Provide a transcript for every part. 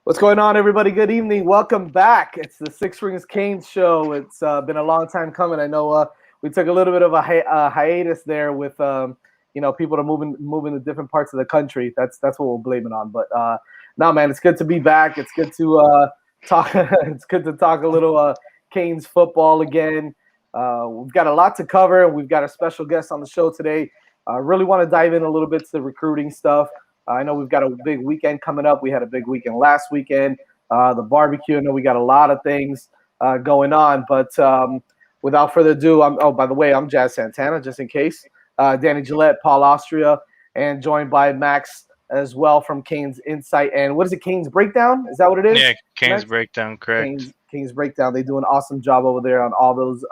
What's going on, everybody? Good evening. Welcome back. It's the Six Rings Canes show. It's been a long time coming. I know we took a little bit of a hiatus there with people to moving to different parts of the country. That's what we'll blame it on. But no, man, it's good to be back. It's good to talk. It's good to talk a little Canes football again. We've got a lot to cover. We've got a special guest on the show today. Really want to dive in a little bit to the recruiting stuff. I know we've got a big weekend coming up. We had a big weekend last weekend. The barbecue. I know we got a lot of things going on. But without further ado, by the way, I'm Jazz Santana, just in case. Danny Gillette, Paul Austria, and joined by Max as well from Canes Insight. And what is it, Canes Breakdown? Is that what it is? Yeah, Canes Max? Breakdown, correct. Canes Breakdown. They do an awesome job over there on all those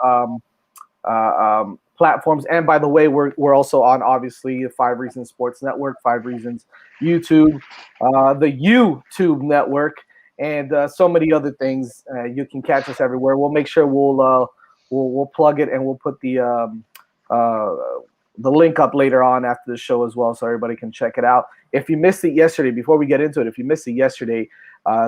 platforms. And by the way, we're also on, obviously, the 5 Reasons Sports Network, 5 Reasons YouTube, the YouTube Network, and so many other things. You can catch us everywhere. We'll make sure we'll plug it, and we'll put the link up later on after the show as well, so everybody can check it out. If you missed it yesterday, before we get into it, if you missed it yesterday,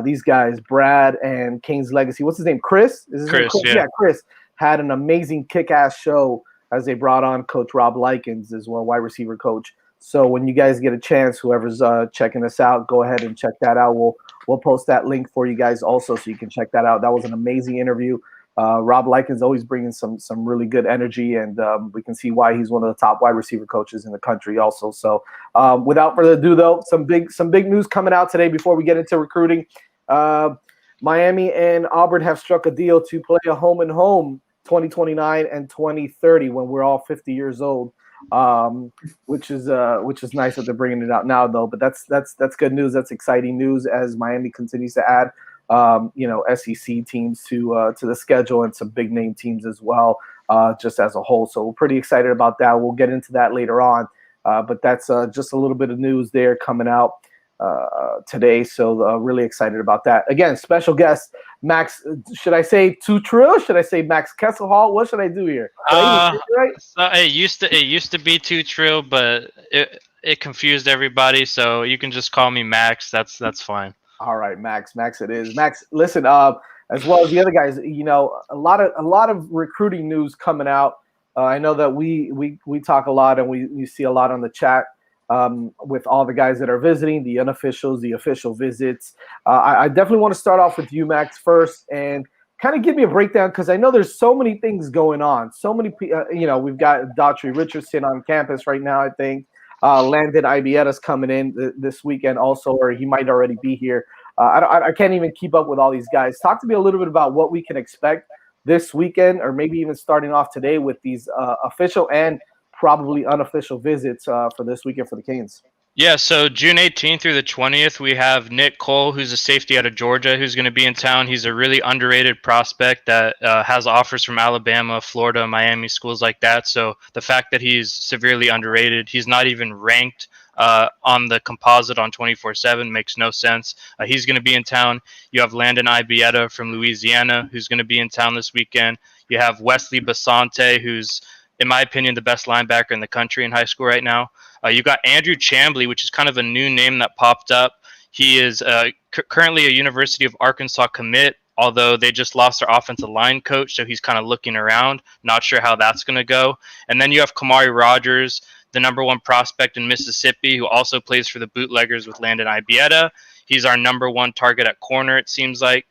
these guys, Brad and Canes Legacy, what's his name? Chris? Is his name Chris? Yeah, Chris had an amazing kick-ass show as they brought on Coach Rob Likens as well, wide receiver coach. So when you guys get a chance, whoever's checking us out, go ahead and check that out. We'll post that link for you guys also, so you can check that out. That was an amazing interview. Rob Likens always bringing some really good energy, and we can see why he's one of the top wide receiver coaches in the country also. So without further ado, though, some big news coming out today before we get into recruiting. Miami and Auburn have struck a deal to play a home 2029 and 2030 when we're all 50 years old, which is nice that they're bringing it out now, though. But that's good news. That's exciting news as Miami continues to add SEC teams to the schedule, and some big name teams as well, just as a whole. So we're pretty excited about that. We'll get into that later on, but that's just a little bit of news there coming out today. So really excited about that. Again, special guest Max. Should I say Tutrill? Should I say Max Kesselhall? What should I do here? Right? So it used to be Tutrill, but it confused everybody. So you can just call me Max. That's fine. All right, Max. Max, it is. Max, listen. As well as the other guys, a lot of recruiting news coming out. I know that we talk a lot, and we see a lot on the chat. With all the guys that are visiting, the unofficials, the official visits. I definitely want to start off with you, Max, first, and kind of give me a breakdown, because I know there's so many things going on. So many, we've got Daughtry Richardson on campus right now, I think. Landon Ibieta's coming in this weekend also, or he might already be here. I can't even keep up with all these guys. Talk to me a little bit about what we can expect this weekend, or maybe even starting off today with these official and probably unofficial visits for this weekend for the Canes. Yeah, so June 18th through the 20th, we have Nick Cole, who's a safety out of Georgia, who's going to be in town. He's a really underrated prospect that has offers from Alabama, Florida, Miami, schools like that. So the fact that he's severely underrated, he's not even ranked on the composite on 24/7 makes no sense. He's going to be in town. You have Landon Ibieta from Louisiana, who's going to be in town this weekend. You have Wesley Basante, who's, in my opinion, the best linebacker in the country in high school right now. You got Andrew Chamblee, which is kind of a new name that popped up. He is currently a University of Arkansas commit, although they just lost their offensive line coach, so he's kind of looking around. Not sure how that's going to go. And then you have Kamari Rogers, the #1 prospect in Mississippi, who also plays for the Bootleggers with Landon Ibieta. He's our #1 target at corner, it seems like.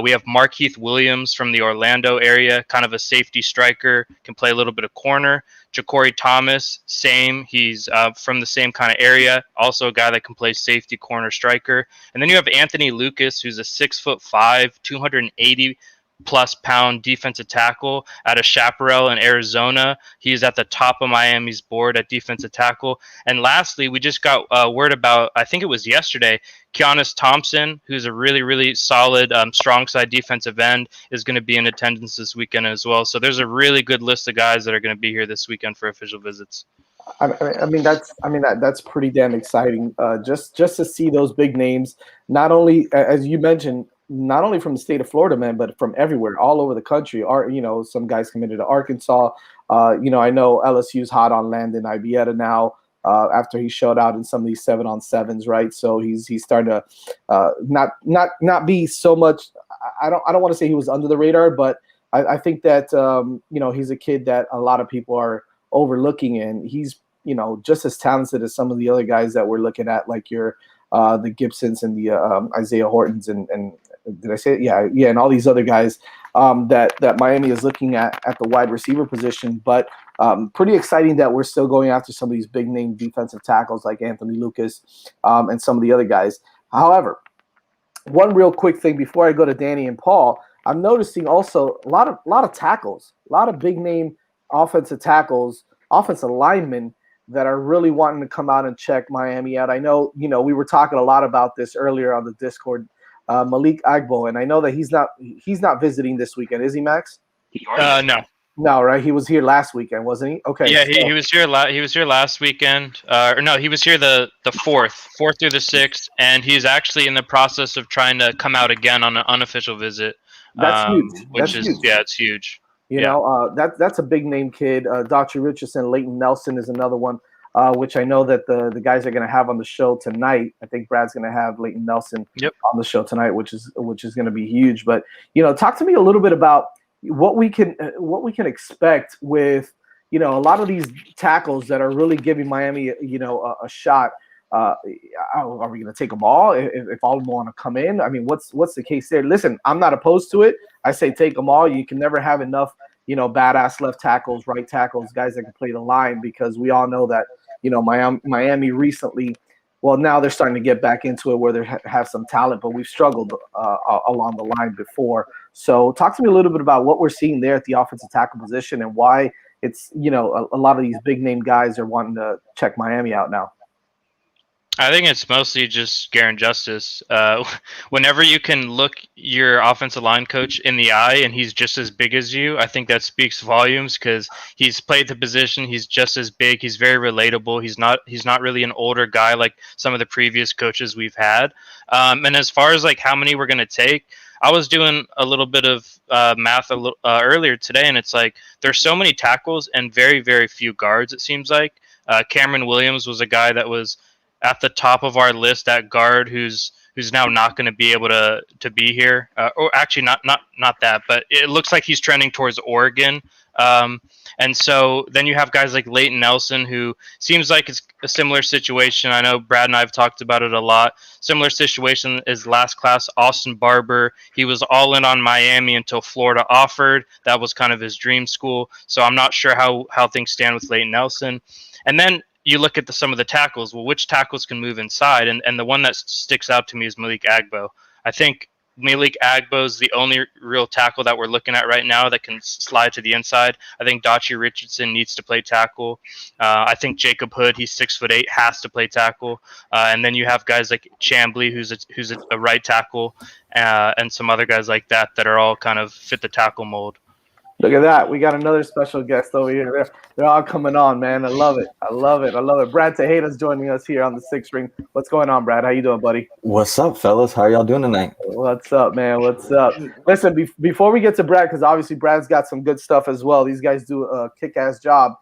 We have Markeith Williams from the Orlando area, kind of a safety striker, can play a little bit of corner. Ja'Cory Thomas, same. He's from the same kind of area, also a guy that can play safety, corner, striker. And then you have Anthony Lucas, who's a 6'5", 280-plus pound defensive tackle out of Chaparral in Arizona. He's at the top of Miami's board at defensive tackle. And lastly, we just got word about, I think it was yesterday, Kianis Thompson, who's a really, really solid strong side defensive end, is going to be in attendance this weekend as well. So there's a really good list of guys that are going to be here this weekend for official visits. I mean that's pretty damn exciting. Just to see those big names, not only, as you mentioned, not only from the state of Florida, man, but from everywhere, all over the country. Some guys committed to Arkansas. I know LSU's hot on Landon Ibieta now. after he showed out in some of these 7-on-7s, right? So he's starting to not be so much. I don't want to say he was under the radar, but I think that he's a kid that a lot of people are overlooking, and he's just as talented as some of the other guys that we're looking at, like the Gibsons and the Isaiah Hortons and did I say it? Yeah, and all these other guys that Miami is looking at the wide receiver position. But pretty exciting that we're still going after some of these big name defensive tackles like Anthony Lucas and some of the other guys. However, one real quick thing before I go to Danny and Paul, I'm noticing also a lot of tackles, a lot of big name offensive tackles, offensive linemen that are really wanting to come out and check Miami out. I know, we were talking a lot about this earlier on the Discord. Malik Agbo, and I know that he's not visiting this weekend, is he, Max? No, right? He was here last weekend, wasn't he? Okay. Yeah, he was here. He was here last weekend. He was here the 4th through the 6th, and he's actually in the process of trying to come out again on an unofficial visit. That's huge. Huge. It's huge. That's a big name kid. Dr. Richardson, Leighton Nelson is another one, which I know that the guys are going to have on the show tonight. I think Brad's going to have Leighton Nelson on the show tonight, which is going to be huge. But talk to me a little bit about what we can expect with a lot of these tackles that are really giving Miami a shot. Are we going to take them all if all of them want to come in? I mean, what's the case there? Listen, I'm not opposed to it. I say take them all. You can never have enough, badass left tackles, right tackles, guys that can play the line, because we all know that, Miami recently, well, now they're starting to get back into it where they have some talent, but we've struggled along the line before. So talk to me a little bit about what we're seeing there at the offensive tackle position and why it's, a lot of these big name guys are wanting to check Miami out now. I think it's mostly just Garen Justice. Whenever you can look your offensive line coach in the eye and he's just as big as you, I think that speaks volumes, because he's played the position. He's just as big. He's very relatable. He's not really an older guy like some of the previous coaches we've had. And as far as like how many we're going to take, I was doing a little bit of math earlier today, and it's like there's so many tackles and very, very few guards, it seems like. Cameron Williams was a guy that was at the top of our list at guard who's now not going to be able to be here, or actually not that, but it looks like he's trending towards Oregon. And so then you have guys like Leighton Nelson, who seems like it's a similar situation. I know Brad and I have talked about it a lot. Similar situation as last class, Austin Barber. He was all in on Miami until Florida offered. That was kind of his dream school. So I'm not sure how things stand with Leighton Nelson. And then you look at some of the tackles. Well, which tackles can move inside? And the one that sticks out to me is Malik Agbo. I think Malik Agbo is the only real tackle that we're looking at right now that can slide to the inside. I think Dachi Richardson needs to play tackle. I think Jacob Hood, he's 6'8", has to play tackle. And then you have guys like Chamblee, who's a right tackle, and some other guys like that are all kind of fit the tackle mold. Look at that. We got another special guest over here. They're all coming on, man. I love it. Brad Tajeda's joining us here on the Sixth Ring. What's going on, Brad? How you doing, buddy? What's up, fellas? How are y'all doing tonight? What's up, man? What's up? Listen, before we get to Brad, because obviously Brad's got some good stuff as well. These guys do a kick-ass job.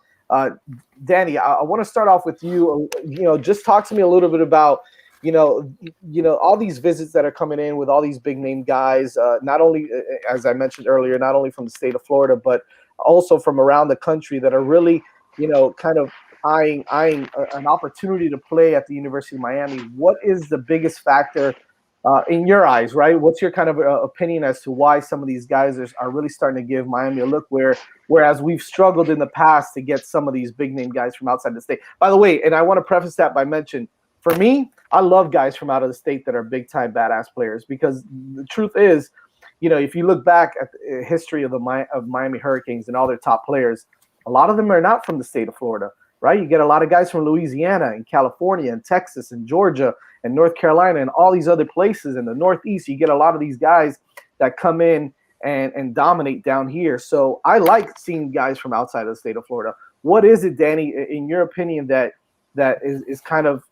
Danny, I want to start off with you. Just talk to me a little bit about all these visits that are coming in with all these big name guys, not only, as I mentioned earlier, not only from the state of Florida, but also from around the country that are really, kind of eyeing an opportunity to play at the University of Miami. What is the biggest factor in your eyes, right? What's your kind of opinion as to why some of these guys are really starting to give Miami a look, whereas we've struggled in the past to get some of these big name guys from outside the state? By the way, and I want to preface that by mentioning, for me, I love guys from out of the state that are big-time badass players, because the truth is, if you look back at the history of Miami Hurricanes and all their top players, a lot of them are not from the state of Florida, right? You get a lot of guys from Louisiana and California and Texas and Georgia and North Carolina and all these other places in the Northeast. You get a lot of these guys that come in and dominate down here. So I like seeing guys from outside of the state of Florida. What is it, Danny, in your opinion, that is kind of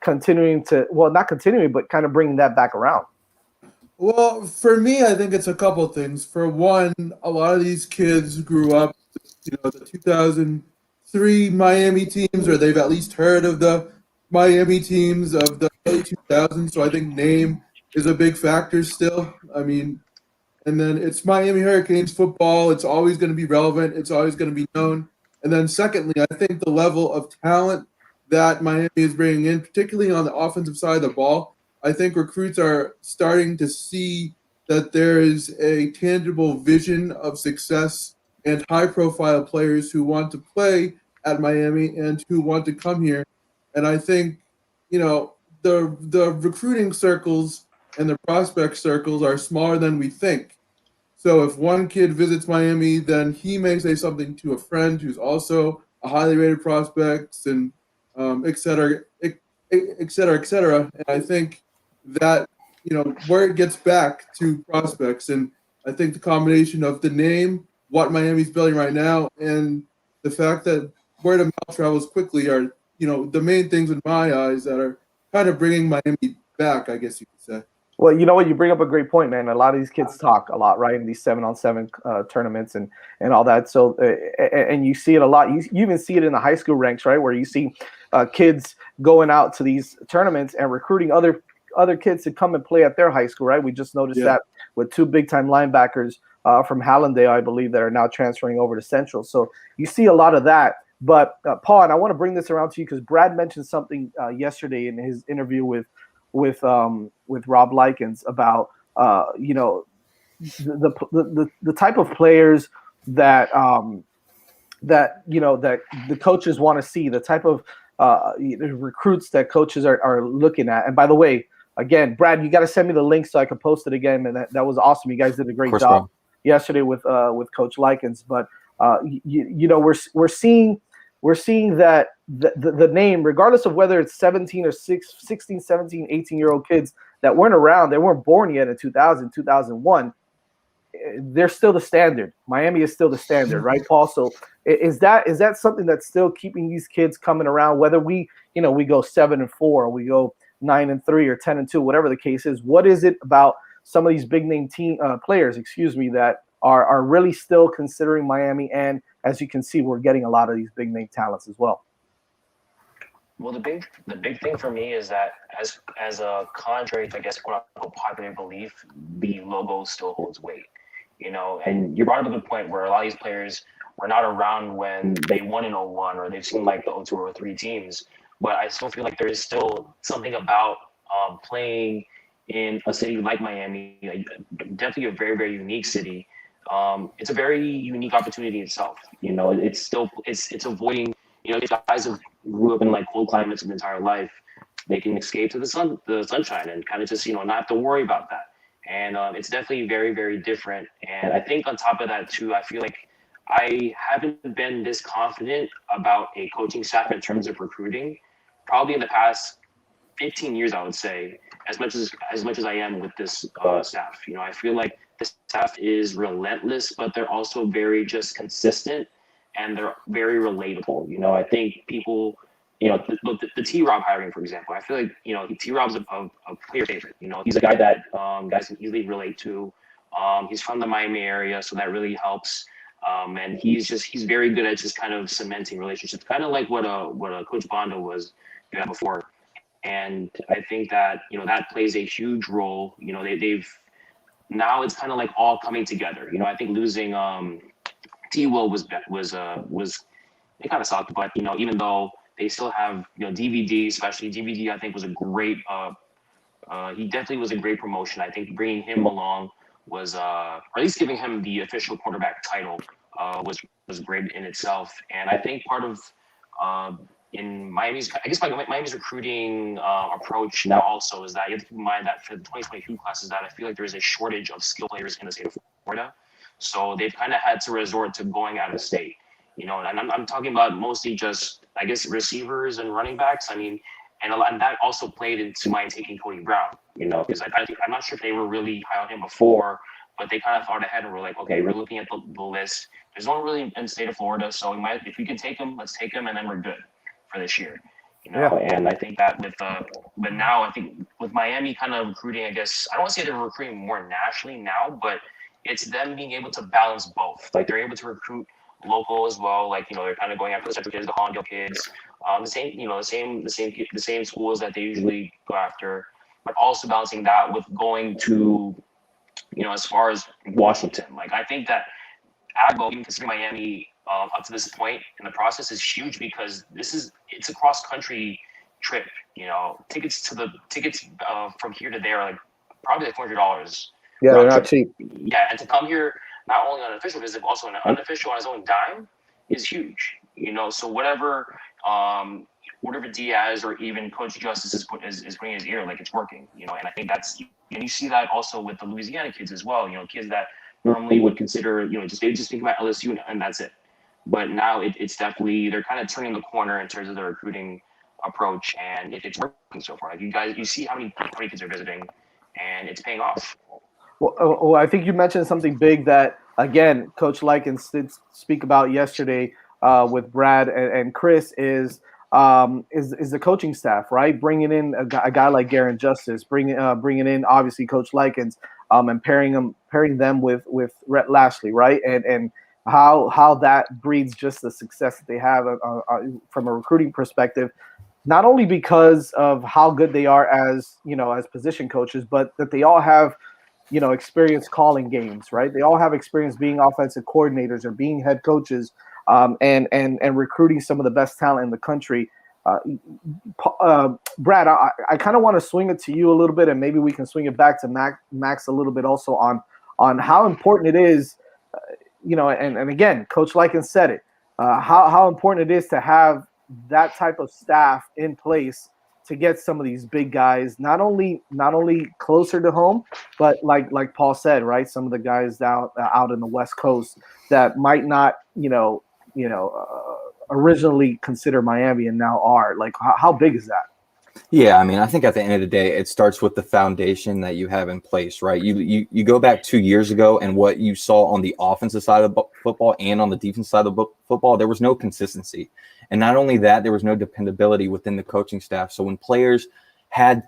continuing to, well, not continuing, but kind of bringing that back around? Well, for me, I think it's a couple things. For one, a lot of these kids grew up, the 3 Miami teams, or they've at least heard of the Miami teams of the early 2000s. So I think name is a big factor still. I mean, and then it's Miami Hurricanes football. It's always going to be relevant. It's always going to be known. And then secondly, I think the level of talent that Miami is bringing in, particularly on the offensive side of the ball, I think recruits are starting to see that there is a tangible vision of success and high-profile players who want to play at Miami and who want to come here. And I think, the recruiting circles and the prospect circles are smaller than we think. So if one kid visits Miami, then he may say something to a friend who's also a highly rated prospect, and et cetera, et cetera, et cetera. And I think that, where it gets back to prospects, and I think the combination of the name, what Miami's building right now, and the fact that word of mouth travels quickly are, the main things in my eyes that are kind of bringing Miami back, I guess you could say. Well, you know what? You bring up a great point, man. A lot of these kids talk a lot, right, in these 7-on-7 tournaments and all that. So, and you see it a lot. You even see it in the high school ranks, right, where you see kids going out to these tournaments and recruiting other kids to come and play at their high school, right? We just noticed that with 2 big-time linebackers from Hallandale, I believe, that are now transferring over to Central. So you see a lot of that. But, Paul, and I want to bring this around to you because Brad mentioned something yesterday in his interview with Rob Likens about the type of players that the coaches want to see, the type of recruits that coaches are looking at. And by the way, again, Brad, you got to send me the link so I can post it again. And that was awesome. You guys did a great job yesterday with Coach Likens. But we're seeing that the name, regardless of whether it's 17 or 16, 17, 18-year-old kids that weren't around, they weren't born yet in 2000, 2001, they're still the standard. Miami is still the standard, right, Paul? So is that something that's still keeping these kids coming around, whether we go 7-4, or we go 9-3 or 10-2, whatever the case is? What is it about some of these big name players, that are really still considering Miami? And as you can see, we're getting a lot of these big name talents as well. Well, the big thing for me is that as a contrary to, I guess, quote unquote popular belief, the logo still holds weight. And you brought up a good point where a lot of these players were not around when they won in 01, or they've seen like the 02 or 03 teams. But I still feel like there is still something about playing in a city like Miami, definitely a very, very unique city. It's a very unique opportunity itself. It's avoiding, these guys who grew up in like cold climates their entire life, they can escape to the sunshine and kind of just, not have to worry about that. And it's definitely very, very different. And I think on top of that too, I feel like I haven't been this confident about a coaching staff in terms of recruiting, probably in the past 15 years, I would say, as much as I am with this staff. I feel like this staff is relentless, but they're also very just consistent, and they're very relatable. I think people, the T-Rob hiring, for example, I feel like, T-Rob's a player favorite. He's a guy that guys can easily relate to. He's from the Miami area, so that really helps. And he's very good at just kind of cementing relationships, kind of like what a Coach Bondo was before. And I think that, that plays a huge role. They've now it's kind of like all coming together. I think losing T-Will was it kind of sucked, but even though they still have DVD, especially DVD, I think was a great he definitely was a great promotion. I think bringing him along was or at least giving him the official quarterback title was great in itself. And I think part of in Miami's recruiting approach now also is that you have to keep in mind that for the 2022 classes, that I feel like there is a shortage of skill players in the state of Florida. So they've kind of had to resort to going out of state, and I'm talking about mostly just, I guess, receivers and running backs. I mean, and that also played into my taking Cody Brown, because I think, I'm not sure if they were really high on him before, but they kind of thought ahead and were like, okay, we're looking at the list. There's no one really in the state of Florida, so if we can take him, let's take him, and then we're good for this year. And I think that but now I think with Miami kind of recruiting, I guess, I don't want to say they're recruiting more nationally now, but it's them being able to balance both. Like they're able to recruit local as well. Like, they're kind of going after the central kids, the Hollandale kids, the same schools that they usually go after, but also balancing that with going to, as far as Washington. Like, I think that Agbo, even considering Miami up to this point in the process, is huge because it's a cross country trip. Tickets from here to there are like probably like $400. Yeah, they're not cheap. Yeah, and to come here not only on an official visit, but also on an unofficial on his own dime is huge. So whatever Diaz or even Coach Justice is putting in his ear, like, it's working. And I think and you see that also with the Louisiana kids as well. Kids that normally would consider, they just think about LSU and that's it. But now it's definitely, they're kind of turning the corner in terms of their recruiting approach, and it's working so far. Like, you see how many kids are visiting, and it's paying off. Well, I think you mentioned something big that, again, Coach Likens did speak about yesterday with Brad and Chris is the coaching staff, right? Bringing in a guy like Garen Justice, bringing in obviously Coach Likens, and pairing them with Rhett Lashley, right? And how that breeds just the success that they have from a recruiting perspective, not only because of how good they are as position coaches, but that they all have experience calling games, right? They all have experience being offensive coordinators or being head coaches, and recruiting some of the best talent in the country. Brad, I kind of want to swing it to you a little bit, and maybe we can swing it back to Max a little bit also on how important it is, and again, Coach Likens said it, how important it is to have that type of staff in place to get some of these big guys, not only closer to home, but like Paul said, right? Some of the guys out in the West Coast that might not, originally consider Miami and now are. Like, how big is that? Yeah, I mean, I think at the end of the day, it starts with the foundation that you have in place, right? You go back 2 years ago, and what you saw on the offensive side of football and on the defensive side of football, there was no consistency. And not only that, there was no dependability within the coaching staff. So when players had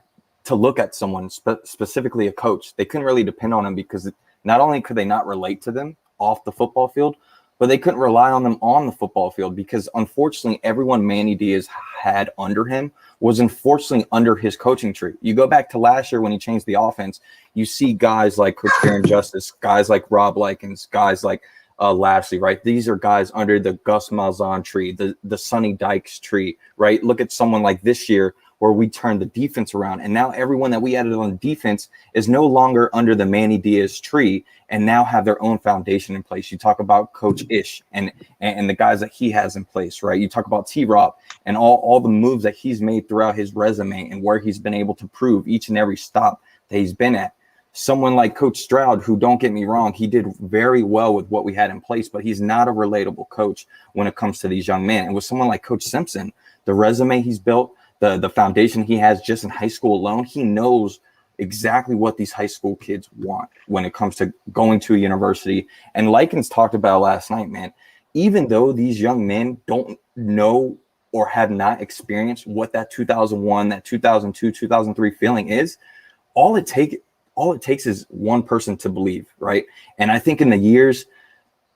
to look at someone, specifically a coach, they couldn't really depend on him because not only could they not relate to them off the football field, but they couldn't rely on them on the football field because, unfortunately, everyone Manny Diaz had under him was unfortunately under his coaching tree. You go back to last year when he changed the offense, you see guys like Coach Garen Justice, guys like Rob Likens, guys like Lashley, right? These are guys under the Gus Malzahn tree, the Sonny Dykes tree, right? Look at someone like this year where we turned the defense around, and now everyone that we added on defense is no longer under the Manny Diaz tree and now have their own foundation in place. You talk about Coach Ish and the guys that he has in place, right? You talk about T-Rob and all the moves that he's made throughout his resume and where he's been able to prove each and every stop that he's been at. Someone like Coach Stroud, who, don't get me wrong, he did very well with what we had in place, but he's not a relatable coach when it comes to these young men. And with someone like Coach Simpson, the resume he's built, the foundation he has just in high school alone, he knows exactly what these high school kids want when it comes to going to a university. And Likens talked about last night, man, even though these young men don't know or have not experienced what that 2001, that 2002, 2003 feeling is, all it takes is one person to believe, right? And I think in the years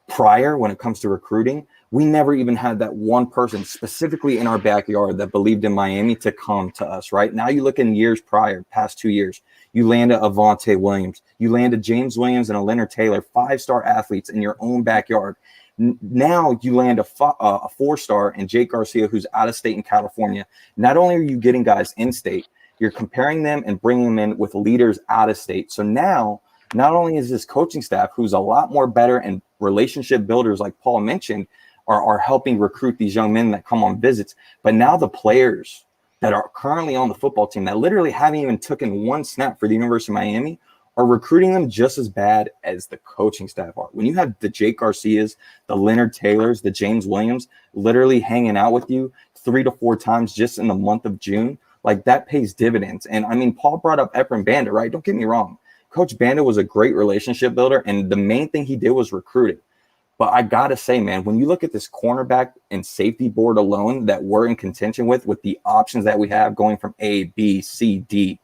prior, when it comes to recruiting, we never even had that one person specifically in our backyard that believed in Miami to come to us, right? Now you look in years prior, past 2 years, you land a Avante Williams, you land a James Williams and a Leonard Taylor, 5-star athletes in your own backyard. Now you land a 4-star and Jake Garcia, who's out of state in California. Not only are you getting guys in state, you're comparing them and bringing them in with leaders out of state. So now, not only is this coaching staff, who's a lot more better and relationship builders, like Paul mentioned, are helping recruit these young men that come on visits, but now the players that are currently on the football team that literally haven't even taken one snap for the University of Miami are recruiting them just as bad as the coaching staff are. When you have the Jake Garcias, the Leonard Taylors, the James Williams literally hanging out with you 3 to 4 times just in the month of June, like, that pays dividends. And I mean, Paul brought up Efren Banda, right? Don't get me wrong. Coach Banda was a great relationship builder, and the main thing he did was recruiting. But I got to say, man, when you look at this cornerback and safety board alone that we're in contention with the options that we have going from A, B, C, D,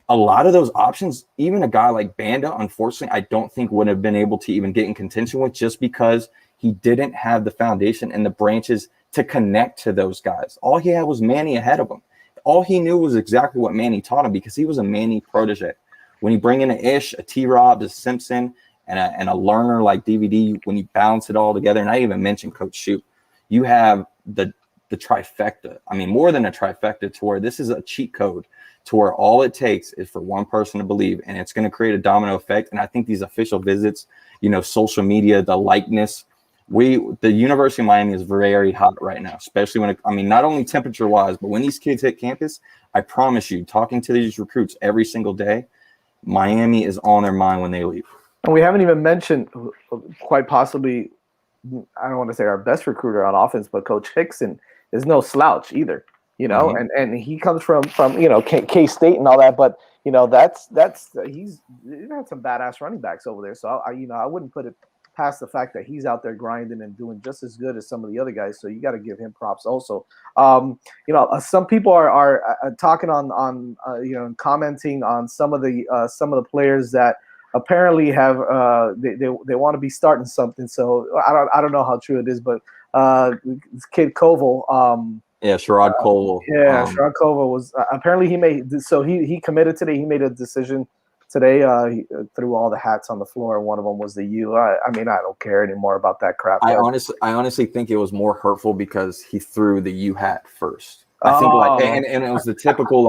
a lot of those options, even a guy like Banda, unfortunately, I don't think would have been able to even get in contention with, just because he didn't have the foundation and the branches to connect to those guys. All he had was Manny ahead of him. All he knew was exactly what Manny taught him because he was a Manny protege. When you bring in an Ish, a T-Rob, a Simpson, and a learner like DVD, when you balance it all together, and I even mentioned Coach Shoup, you have the trifecta. I mean, more than a trifecta, to where this is a cheat code to where all it takes is for one person to believe, and it's going to create a domino effect. And I think these official visits, social media, the likeness, the University of Miami is very hot right now, especially when not only temperature wise, but when these kids hit campus, I promise you, talking to these recruits every single day, Miami is on their mind when they leave. And we haven't even mentioned quite possibly, I don't want to say our best recruiter on offense, but Coach Hickson is no slouch either, Mm-hmm. and he comes from K-State and all that, but he's had some badass running backs over there. So I wouldn't put it past the fact that he's out there grinding and doing just as good as some of the other guys. So you got to give him props also. Some people are talking on commenting on some of the players that apparently have they want to be starting something. So I don't know how true it is, but this kid Koval, Sherrod Koval. Sherrod Koval was apparently he committed today. He made a decision today. He threw all the hats on the floor, and one of them was the U. I don't care anymore about that crap. I honestly think it was more hurtful because he threw the U hat first. I think and it was the typical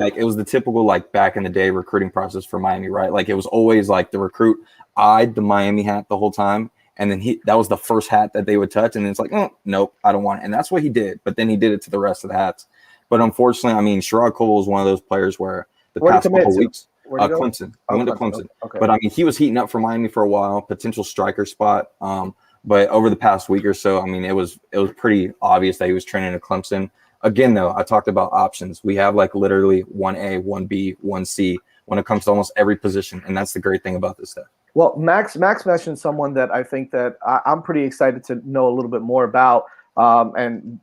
back in the day recruiting process for Miami, right? Like it was always like the recruit eyed the Miami hat the whole time, and then that was the first hat that they would touch, and then it's like, oh, nope, I don't want it. And that's what he did, but then he did it to the rest of the hats. But unfortunately, Sherrod Cole is one of those players where the past couple weeks, Clemson. He went to Clemson. Okay. But he was heating up for Miami for a while, potential striker spot. But over the past week or so, it was pretty obvious that he was training at Clemson. Again, though, I talked about options. We have literally 1A, 1B, 1C when it comes to almost every position, and that's the great thing about this stuff. Well, Max mentioned someone that I think that I'm pretty excited to know a little bit more about. And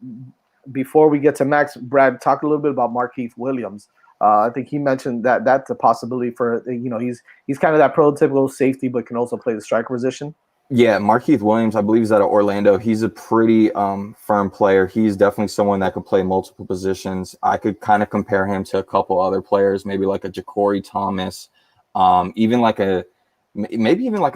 before we get to Max, Brad, talk a little bit about Markeith Williams. I think he mentioned that that's a possibility for he's kind of that prototypical safety, but can also play the striker position. Yeah, Markeith Williams, I believe, is out of Orlando. He's a pretty firm player. He's definitely someone that could play multiple positions. I could kind of compare him to a couple other players, maybe like a Ja'Cory Thomas, even like a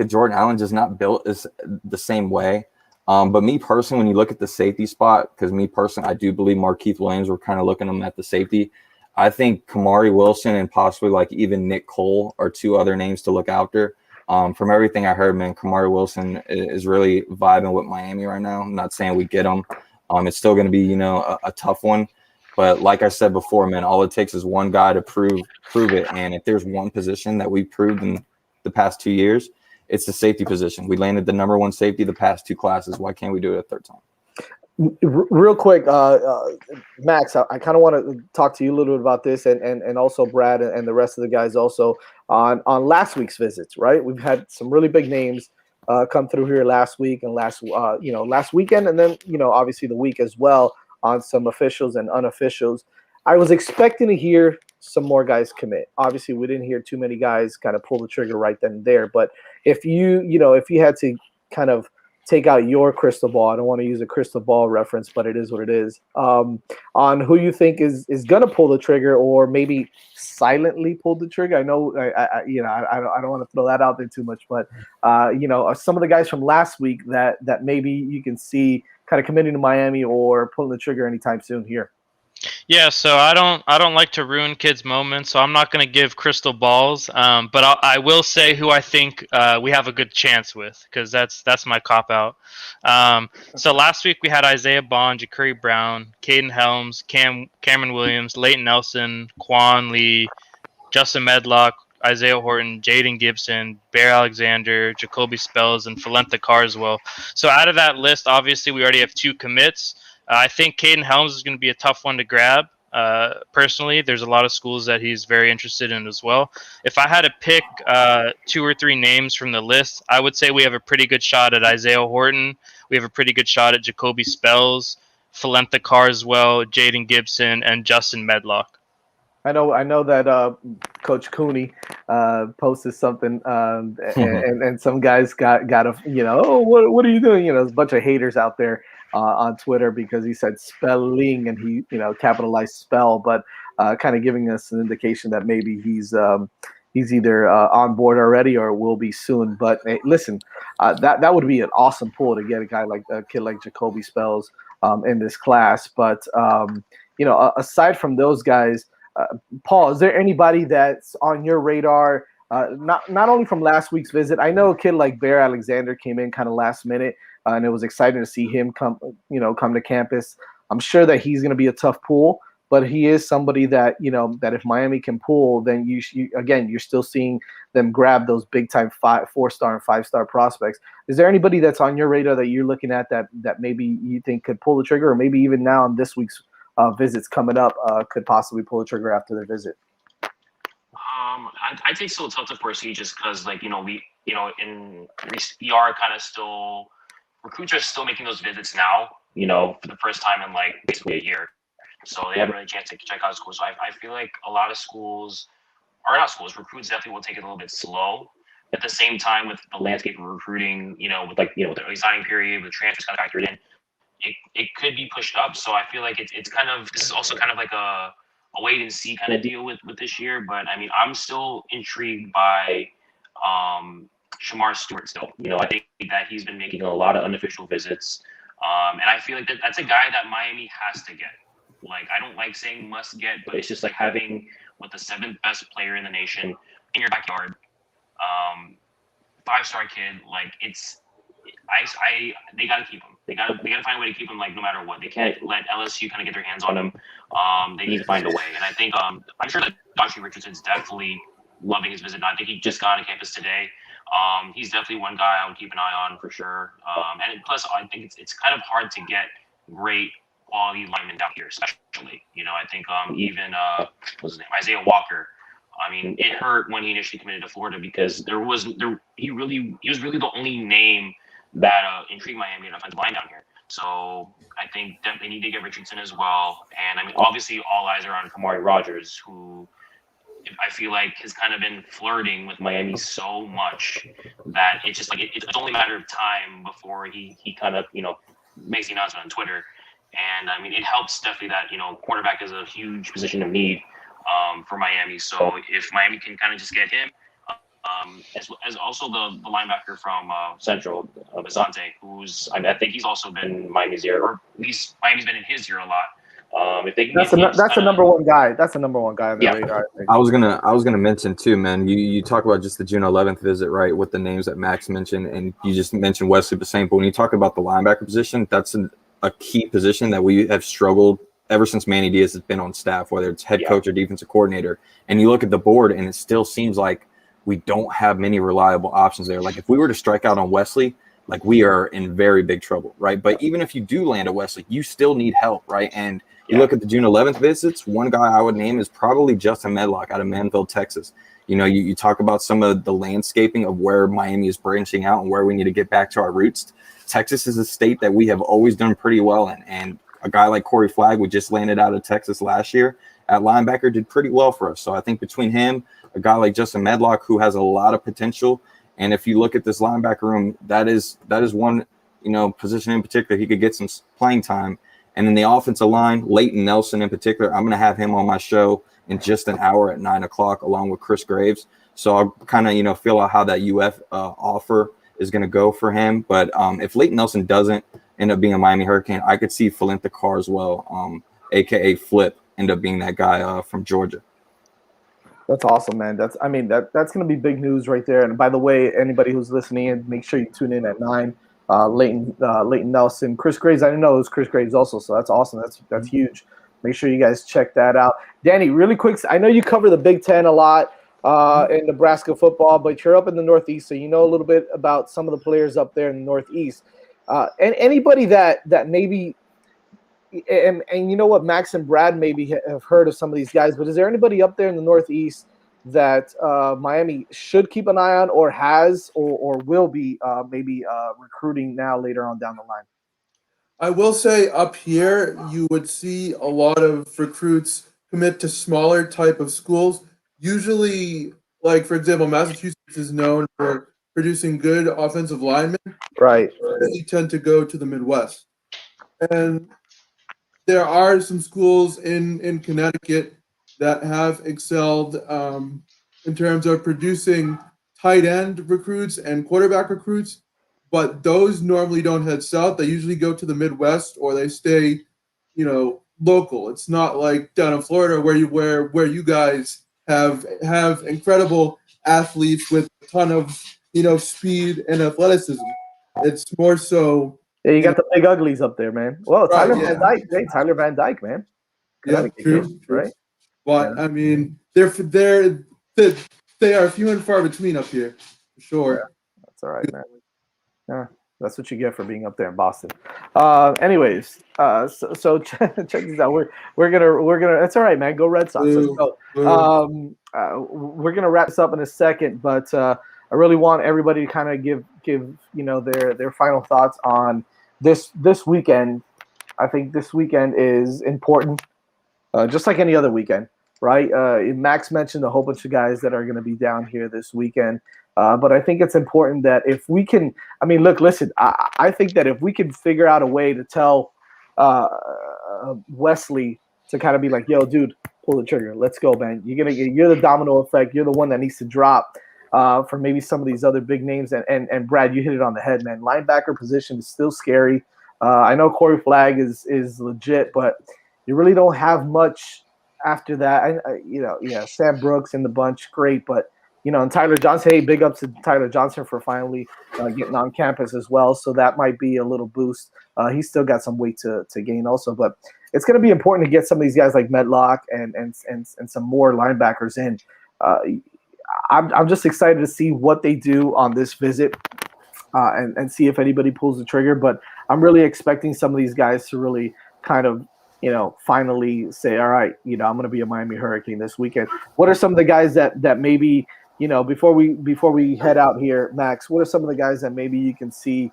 Jordan Allen, just not built as the same way. But me personally, when you look at the safety spot, because I do believe Markeith Williams, we're kind of looking at him at the safety. I think Kamari Wilson and possibly even Nick Cole are two other names to look after. From everything I heard, man, Kamari Wilson is really vibing with Miami right now. I'm not saying we get him. It's still going to be, a tough one. But like I said before, man, all it takes is one guy to prove it. And if there's one position that we've proved in the past 2 years, it's the safety position. We landed the number one safety the past two classes. Why can't we do it a third time? Real quick, Max, I kind of want to talk to you a little bit about this, and also Brad and the rest of the guys also on last week's visits. Right, we've had some really big names come through here last week and last weekend, and then obviously the week as well on some officials and unofficials. I was expecting to hear some more guys commit. Obviously, we didn't hear too many guys kind of pull the trigger right then and there. But if you had to kind of take out your crystal ball, I don't want to use a crystal ball reference, but it is what it is, on who you think is going to pull the trigger, or maybe silently pull the trigger. I know, I don't want to throw that out there too much, but some of the guys from last week that maybe you can see kind of committing to Miami or pulling the trigger anytime soon here. Yeah, so I don't like to ruin kids' moments, so I'm not going to give crystal balls. But I will say who I think we have a good chance with, because that's my cop out. So last week we had Isaiah Bond, Ja'Cory Brown, Caden Helms, Cameron Williams, Leighton Nelson, Quan Lee, Justin Medlock, Isaiah Horton, Jaden Gibson, Bear Alexander, Jacoby Spells, and Falenta Carswell. So out of that list, obviously we already have two commits. I think Caden Helms is going to be a tough one to grab. Personally, there's a lot of schools that he's very interested in as well. If I had to pick 2 or 3 names from the list, I would say we have a pretty good shot at Isaiah Horton. We have a pretty good shot at Jacoby Spells, Falenta Carswell, Jaden Gibson, and Justin Medlock. I know that Coach Cooney posted something, and some guys got a oh, what are you doing? There's a bunch of haters out there on Twitter because he said spelling and he capitalized spell, but kind of giving us an indication that maybe he's either on board already or will be soon. But hey, listen, that would be an awesome pull to get a kid like Jacoby Spells in this class. But aside from those guys. Paul, is there anybody that's on your radar? Not only from last week's visit. I know a kid like Bear Alexander came in kind of last minute, and it was exciting to see him come to campus. I'm sure that he's going to be a tough pull, but he is somebody that that if Miami can pull, then you're still seeing them grab those big time 4-star and 5-star prospects. Is there anybody that's on your radar that you're looking at that maybe you think could pull the trigger, or maybe even now on this week's visits coming up could possibly pull the trigger after their visit? I think still tough to foresee just because we are kind of still recruits are still making those visits now, for the first time in basically a year. So they haven't really had a chance to check out schools. So I feel like a lot of recruits definitely will take it a little bit slow. At the same time, with the landscape of recruiting, with the early signing period, with transfers kind of factored in, it could be pushed up. So I feel like it's kind of, this is also kind of like a wait and see kind of deal with this year. But I mean, I'm still intrigued by Shamar Stewart still. I think that he's been making a lot of unofficial visits. And I feel like that's a guy that Miami has to get. I don't like saying must get, but it's just like having the 7th best player in the nation in your backyard. 5-star kid, they got to keep him. They got to find a way to keep him, no matter what. They can't let LSU kind of get their hands on him. They need to find a way. And I think I'm sure that Josh Richardson's definitely loving his visit. I think he just got on campus today. He's definitely one guy I would keep an eye on for sure. And plus, I think it's kind of hard to get great quality linemen down here, especially. I think even what's his name, Isaiah Walker. I mean, it hurt when he initially committed to Florida because he was really the only name that intrigued Miami at offensive line down here. So I think they need to get Richardson as well. And I mean, obviously, all eyes are on Kamari Rogers, who I feel like has kind of been flirting with Miami so much that it's just it's only a matter of time before he kind of makes the announcement on Twitter. And I mean, it helps definitely that quarterback is a huge position of need for Miami. So if Miami can kind of just get him, as also the linebacker from Central, Basante, I think he's also been Miami's ear, or at least Miami's been in his ear a lot. If they can that's a number one guy. That's a number one guy on the radar. I think. I was gonna mention too, man. You talk about just the June 11th visit, right? With the names that Max mentioned, and you just mentioned Wesley Basante. But when you talk about the linebacker position, that's a key position that we have struggled ever since Manny Diaz has been on staff, whether it's head coach or defensive coordinator. And you look at the board, and it still seems like we don't have many reliable options there. If we were to strike out on Wesley, we are in very big trouble, right? But even if you do land a Wesley, you still need help, right? And you look at the June 11th visits, one guy I would name is probably Justin Medlock out of Manville, Texas. You talk about some of the landscaping of where Miami is branching out and where we need to get back to our roots. Texas is a state that we have always done pretty well in. And a guy like Corey Flagg, who just landed out of Texas last year at linebacker, did pretty well for us. So I think between him, a guy like Justin Medlock, who has a lot of potential, and if you look at this linebacker room, that is one position in particular he could get some playing time. And then the offensive line, Leighton Nelson in particular, I'm going to have him on my show in just an hour at 9:00 along with Chris Graves. So I'll kind of feel out how that UF offer is going to go for him. But if Leighton Nelson doesn't end up being a Miami Hurricane, I could see Falenta Carswell, a.k.a. Flip, end up being that guy from Georgia. That's awesome, man. That's going to be big news right there. And by the way, anybody who's listening in, make sure you tune in at 9. Leighton Nelson, Chris Graves. I didn't know it was Chris Graves also, so that's awesome. That's huge. Make sure you guys check that out. Danny, really quick, I know you cover the Big Ten a lot in Nebraska football, but you're up in the Northeast, so you know a little bit about some of the players up there in the Northeast. And anybody that maybe and you know what, Max and Brad maybe have heard of some of these guys, but is there anybody up there in the Northeast that Miami should keep an eye on, or has, or will be maybe recruiting now later on down the line? I will say up here, you would see a lot of recruits commit to smaller type of schools. Usually, like for example, Massachusetts is known for producing good offensive linemen. Right. They tend to go to the Midwest. And there are some schools in Connecticut that have excelled in terms of producing tight end recruits and quarterback recruits, but those normally don't head south. They usually go to the Midwest or they stay, local. It's not like down in Florida where you guys have incredible athletes with a ton of speed and athleticism. It's more so. Yeah, you got the big uglies up there, man. Well, Right, Tyler yeah. Van Dyke. Hey, Tyler Van Dyke, man. True. Right? But Yeah. I mean, they are few and far between up here, for sure. Yeah, that's all right, man. Yeah, that's what you get for being up there in Boston. Anyways, so check this out. We're gonna. It's all right, man. Go Red Sox. Let's go. We're gonna wrap this up in a second, but I really want everybody to kind of give their final thoughts on this weekend. I think this weekend is important, just like any other weekend, right? Max mentioned a whole bunch of guys that are going to be down here this weekend, but I think it's important that if we can, listen, I think that if we can figure out a way to tell Wesley to kind of be like, yo, dude, pull the trigger. Let's go, man. You're the domino effect. You're the one that needs to drop for maybe some of these other big names. And Brad, you hit it on the head, man. Linebacker position is still scary. I know Corey Flagg is legit, but you really don't have much after that. Sam Brooks in the bunch, great, but and Tyler Johnson. Hey, big ups to Tyler Johnson for finally getting on campus as well. So that might be a little boost. He's still got some weight to gain also, but it's going to be important to get some of these guys like Medlock and some more linebackers in. I'm just excited to see what they do on this visit and see if anybody pulls the trigger. But I'm really expecting some of these guys to really kind of, finally say, all right, I'm going to be a Miami Hurricane this weekend. What are some of the guys that maybe, before we head out here, Max, what are some of the guys that maybe you can see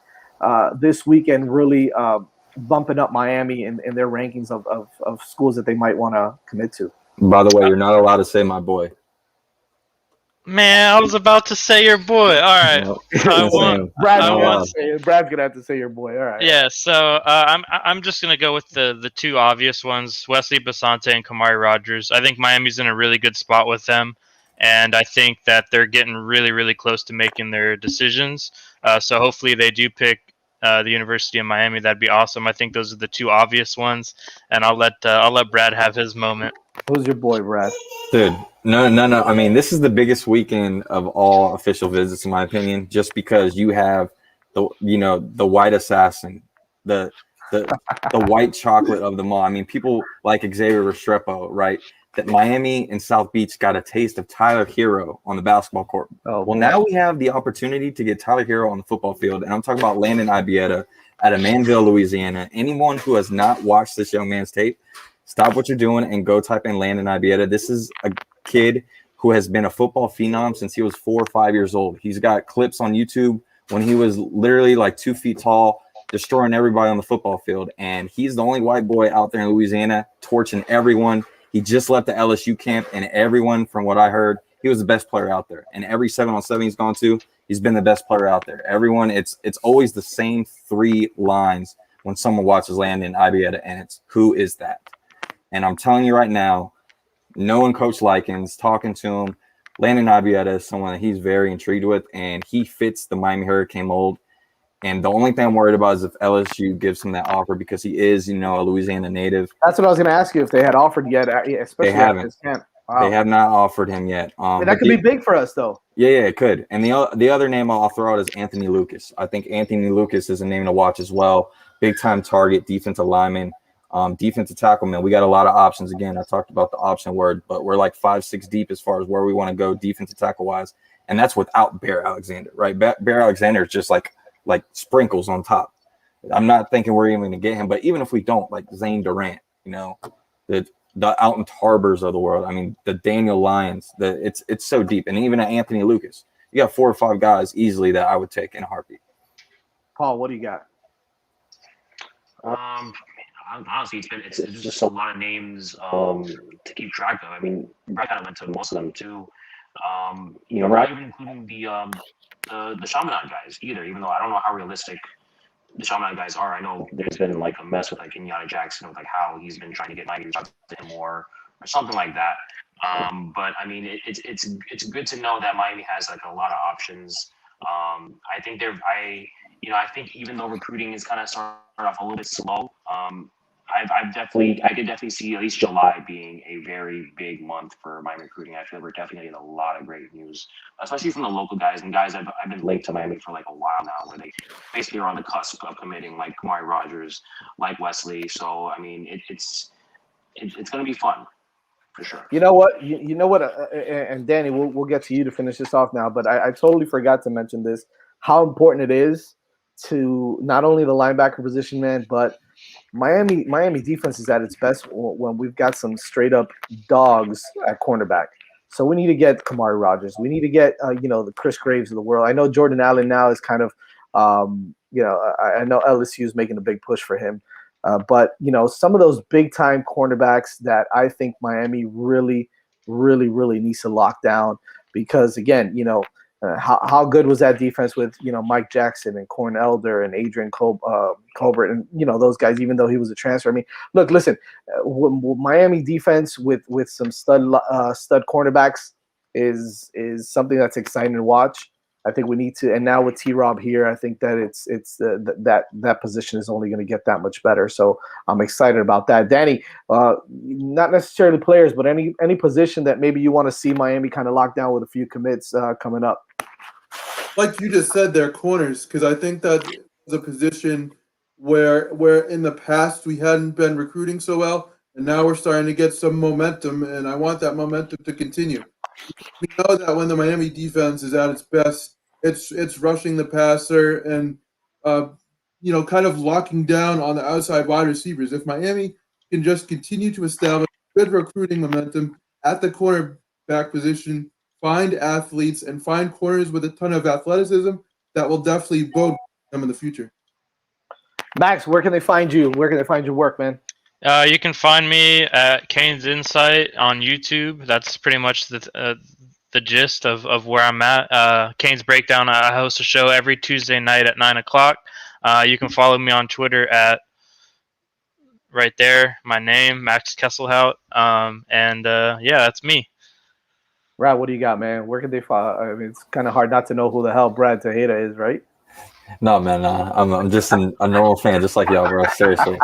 this weekend really bumping up Miami in their rankings of schools that they might want to commit to? By the way, you're not allowed to say my boy. Man, I was about to say your boy. All right. No, Brad's gonna have to say your boy. All right. Yeah. So I'm just gonna go with the two obvious ones: Wesley Basante and Kamari Rogers. I think Miami's in a really good spot with them, and I think that they're getting really, really close to making their decisions. So hopefully they do pick the University of Miami. That'd be awesome. I think those are the two obvious ones, and I'll let Brad have his moment. Who's your boy, Brad? Dude, no. I mean, this is the biggest weekend of all official visits, in my opinion, just because you have the white assassin, the white chocolate of them all. I mean, people like Xavier Restrepo, right? That Miami and South Beach got a taste of Tyler Hero on the basketball court. Oh, well, now we have the opportunity to get Tyler Hero on the football field, and I'm talking about Landon Ibieta out of Manville, Louisiana. Anyone who has not watched this young man's tape, stop what you're doing and go type in Landon Ibieta. This is a kid who has been a football phenom since he was 4 or 5 years old. He's got clips on YouTube when he was literally like 2 feet tall, destroying everybody on the football field. And he's the only white boy out there in Louisiana, torching everyone. He just left the LSU camp, and everyone, from what I heard, he was the best player out there. And every 7-on-7 he's gone to, he's been the best player out there. Everyone, it's always the same 3 lines when someone watches Landon Ibieta, and it's, who is that? And I'm telling you right now, knowing Coach Likens, talking to him, Landon Ibieta is someone that he's very intrigued with, and he fits the Miami Hurricane mold. And the only thing I'm worried about is if LSU gives him that offer, because he is, a Louisiana native. That's what I was going to ask you, if they had offered yet, especially after his camp. Wow. They have not offered him yet. That could be big for us, though. Yeah, it could. And the other name I'll throw out is Anthony Lucas. I think Anthony Lucas is a name to watch as well. Big-time target, defensive lineman. Defensive tackle, man, we got a lot of options. Again, I talked about the option word, but we're like 5-6 deep as far as where we want to go defensive tackle wise, and that's without Bear Alexander, right? Bear Alexander is just like sprinkles on top. I'm not thinking we're even going to get him, but even if we don't, like Zane Durant, the Alton Harbors of the world. I mean, the Daniel Lyons. It's so deep, and even at Anthony Lucas, you got 4 or 5 guys easily that I would take in a heartbeat. Paul, what do you got? honestly, it's just a lot of names to keep track of. I mean, Brett kind of went to most of them too. We're not even including the Chaminade guys either. Even though I don't know how realistic the Chaminade guys are. I know there's been like a mess with like Kenyatta Jackson with like how he's been trying to get Miami to talk to him or something like that. But I mean, it's good to know that Miami has like a lot of options. I think I think even though recruiting is kind of started off a little bit slow, I could definitely see at least July being a very big month for Miami recruiting. I feel we're definitely getting a lot of great news, especially from the local guys and guys I've been linked to Miami for like a while now, where they basically are on the cusp of committing, like Kamari Rogers, like Wesley. So I mean, it's going to be fun. For sure. You know what? You know what? And Danny, we'll get to you to finish this off now. But I totally forgot to mention this: how important it is to not only the linebacker position, man, but Miami defense is at its best when we've got some straight up dogs at cornerback. So we need to get Kamari Rogers. We need to get the Chris Graves of the world. I know Jordan Allen now is kind of I know LSU is making a big push for him. But some of those big time cornerbacks that I think Miami really, really, really needs to lock down, because again, how good was that defense with Mike Jackson and Corn Elder and Adrian Colbert and those guys, even though he was a transfer. I mean, look, listen, Miami defense with some stud cornerbacks is something that's exciting to watch. I think we need to, and now with T-Rob here, I think that that position is only going to get that much better. So I'm excited about that. Danny, not necessarily players, but any position that maybe you want to see Miami kind of lock down with a few commits coming up. Like you just said, they're corners, because I think that is a position where in the past we hadn't been recruiting so well, and now we're starting to get some momentum, and I want that momentum to continue. We know that when the Miami defense is at its best, it's rushing the passer and kind of locking down on the outside wide receivers. If Miami can just continue to establish good recruiting momentum at the cornerback position, find athletes and find corners with a ton of athleticism, that will definitely bode them in the future. Max, where can they find you? Where can they find your work, man? You can find me at Kane's Insight on YouTube. That's pretty much the gist of where I'm at. Kane's Breakdown, I host a show every Tuesday night at 9 o'clock. You can follow me on Twitter at right there, my name, Max Kesselhout. That's me. Brad, what do you got, man? Where can they follow? I mean, it's kind of hard not to know who the hell Brad Tajeda is, right? No, man, I'm just a normal fan, just like y'all, bro. Seriously.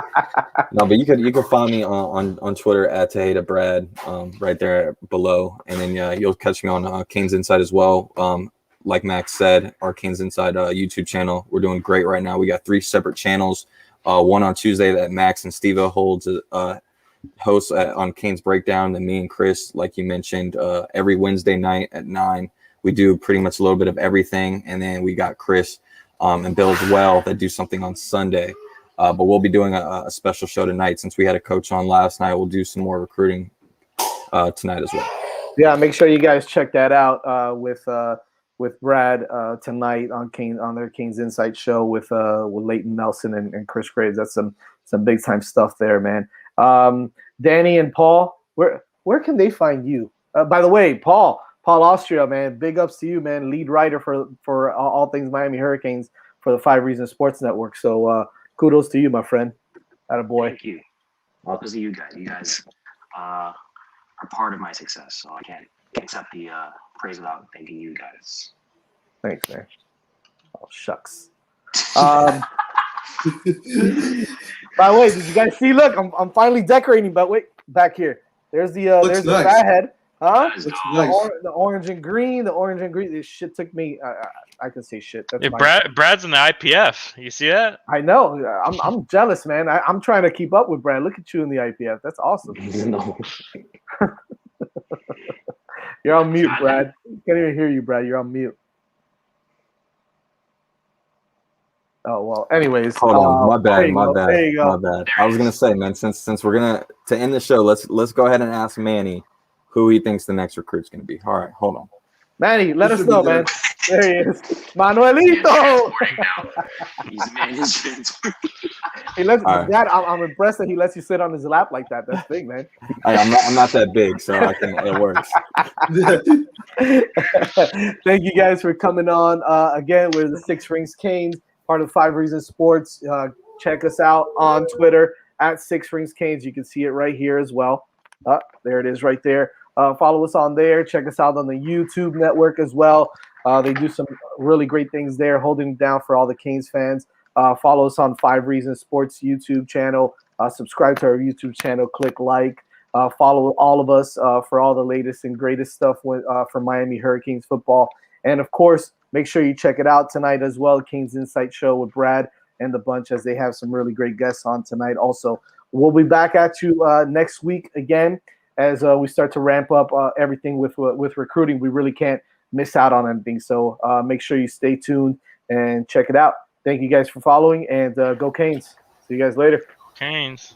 No, but you can find me on Twitter at Tajeda Brad, right there below, and then you'll catch me on Kane's Inside as well. Like Max said, our Kane's Inside YouTube channel, we're doing great right now. We got 3 separate channels. One on Tuesday that Max and Steve hosts on Kane's Breakdown, then me and Chris, like you mentioned, every Wednesday night at 9. We do pretty much a little bit of everything, and then we got Chris and Bill as well that do something on Sunday. But we'll be doing a special show tonight since we had a coach on last night. We'll do some more recruiting tonight as well. Yeah, make sure you guys check that out with Brad tonight on their Kane's Insight show with Leighton Nelson and Chris Graves. That's some big time stuff there, man. Danny and Paul, where can they find you? By the way, Paul Austria, man, big ups to you, man. Lead writer for all things Miami Hurricanes for the 5 Reasons Sports Network. So kudos to you, my friend. Attaboy. Thank you. Well, because of you guys. You guys are part of my success, so I can't accept the praise without thanking you guys. Thanks, man. Oh, shucks. By the way, did you guys see? Look, I'm finally decorating, but wait, back here. There's the nice. fat head. Huh? Looks nice. The orange and green. This shit took me. I can say shit. That's Brad's in the IPF. You see that? I know. I'm jealous, man. I'm trying to keep up with Brad. Look at you in the IPF. That's awesome. No. You're on mute, Brad. Can't even hear you, Brad. You're on mute. Oh well. Anyways, hold on. My bad. There you go. My bad. I was gonna say, man, since we're to end the show, let's go ahead and ask Manny who he thinks the next recruit's gonna be. All right, hold on. Manny, let us know, man. There he is. Manuelito! He's management. He lets, All right. Dad, I'm impressed that he lets you sit on his lap like that. That's big, man. I'm not that big, so I can. It works. Thank you guys for coming on. Again, we're the Six Rings Canes, part of 5 Reasons Sports. Check us out on Twitter at 6 Rings Canes. You can see it right here as well. There it is right there. Follow us on there. Check us out on the YouTube network as well. They do some really great things there, holding it down for all the Canes fans. Follow us on 5 Reasons Sports YouTube channel. Subscribe to our YouTube channel. Click like. Follow all of us for all the latest and greatest stuff for Miami Hurricanes football. And, of course, make sure you check it out tonight as well, Canes Insight Show with Brad and the bunch, as they have some really great guests on tonight also. We'll be back at you next week again as we start to ramp up everything with recruiting. We really can't miss out on anything. So make sure you stay tuned and check it out. Thank you guys for following, and go Canes. See you guys later. Canes.